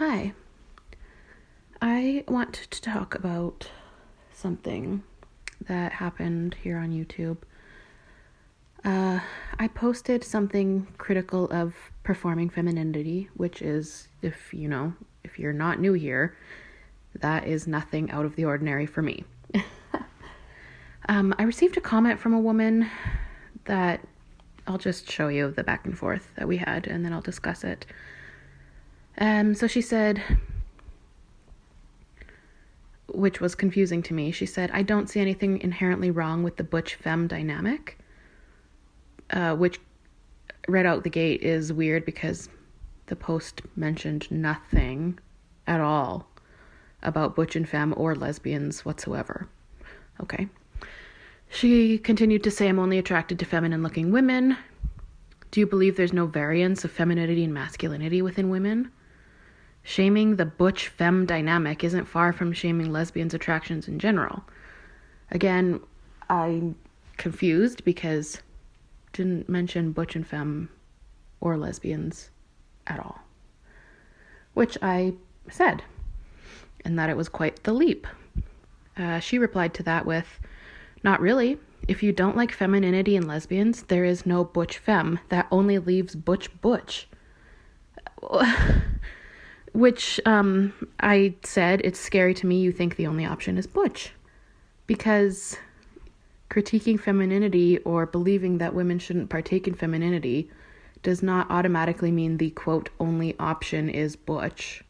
Hi. I want to talk about something that happened here on YouTube. I posted something critical of performing femininity, which is, if you're not new here, that is nothing out of the ordinary for me. I received a comment from a woman that I'll just show you the back and forth that we had, and then I'll discuss it. So she said, which was confusing to me, she said, "I don't see anything inherently wrong with the butch-femme dynamic," which right out the gate is weird because the post mentioned nothing at all about butch and femme or lesbians whatsoever. Okay. She continued to say, "I'm only attracted to feminine-looking women. Do you believe there's no variance of femininity and masculinity within women? Shaming the butch-femme dynamic isn't far from shaming lesbians' attractions in general." Again, I'm confused because didn't mention butch and femme or lesbians at all, which I said, and that it was quite the leap. She replied to that with, "Not really. If you don't like femininity and lesbians, there is no butch-femme. That only leaves butch-butch." Which I said, "It's scary to me you think the only option is butch." Because critiquing femininity or believing that women shouldn't partake in femininity does not automatically mean the, quote, only option is butch.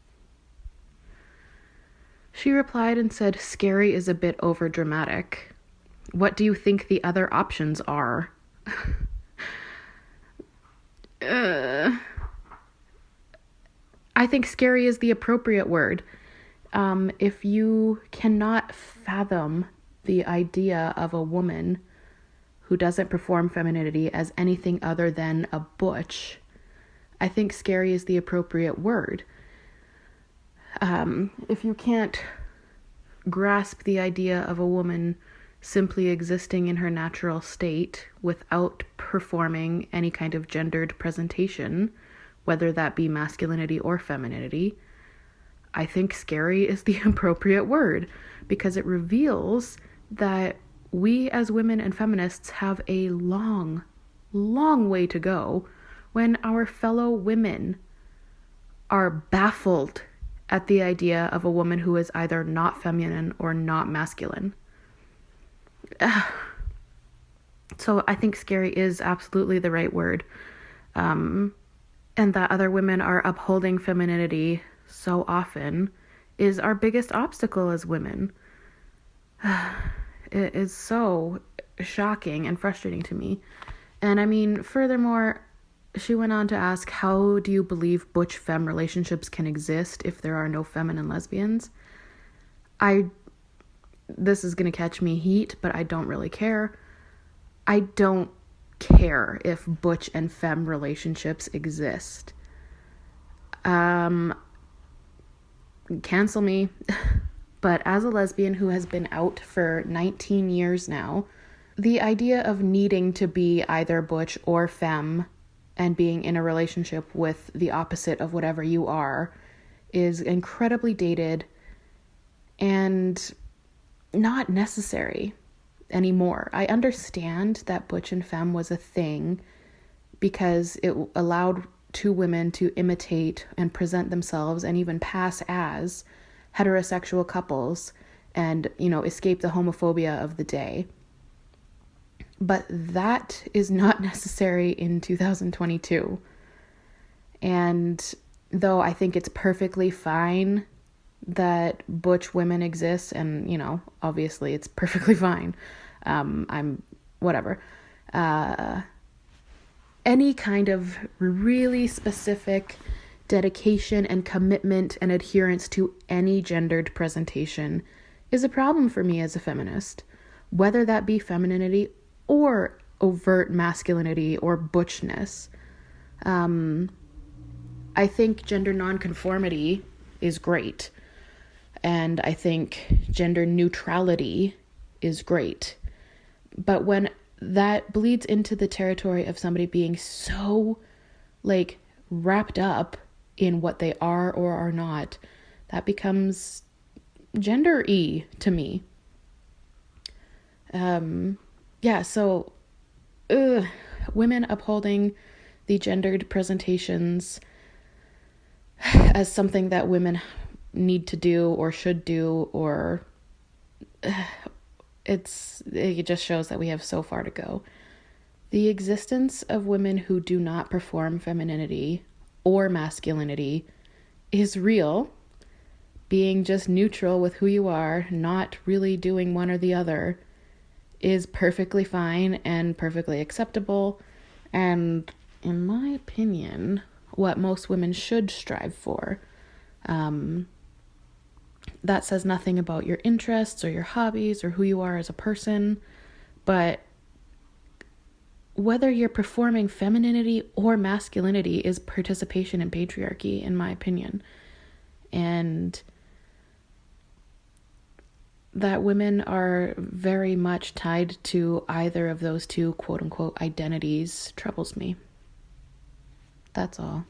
She replied and said, "Scary is a bit overdramatic. What do you think the other options are?" I think scary is the appropriate word. If you cannot fathom the idea of a woman who doesn't perform femininity as anything other than a butch, I think scary is the appropriate word. If you can't grasp the idea of a woman simply existing in her natural state without performing any kind of gendered presentation, whether that be masculinity or femininity, I think scary is the appropriate word, because it reveals that we as women and feminists have a long, long way to go when our fellow women are baffled at the idea of a woman who is either not feminine or not masculine. So I think scary is absolutely the right word. And that other women are upholding femininity so often is our biggest obstacle as women. It is so shocking and frustrating to me. And I mean, furthermore, she went on to ask, how do you believe butch-femme relationships can exist if there are no feminine lesbians? This is going to catch me heat, but I don't really care. I don't care if butch and femme relationships exist. Cancel me. But as a lesbian who has been out for 19 years now, the idea of needing to be either butch or femme and being in a relationship with the opposite of whatever you are is incredibly dated and not necessary anymore. I understand that butch and femme was a thing because it allowed two women to imitate and present themselves and even pass as heterosexual couples and, escape the homophobia of the day. But that is not necessary in 2022. And though I think it's perfectly fine that butch women exist, and, obviously it's perfectly fine. I'm whatever. Any kind of really specific dedication and commitment and adherence to any gendered presentation is a problem for me as a feminist, whether that be femininity or overt masculinity or butchness. I think gender nonconformity is great. And I think gender neutrality is great. But when that bleeds into the territory of somebody being so, wrapped up in what they are or are not, that becomes gender-y to me. So women upholding the gendered presentations as something that women need to do or should do, or it just shows that we have so far to go. The existence of women who do not perform femininity or masculinity is real. Being just neutral with who you are, not really doing one or the other, is perfectly fine and perfectly acceptable, and in my opinion, what most women should strive for. That says nothing about your interests or your hobbies or who you are as a person, but whether you're performing femininity or masculinity is participation in patriarchy, in my opinion. And that women are very much tied to either of those two quote-unquote identities troubles me. That's all.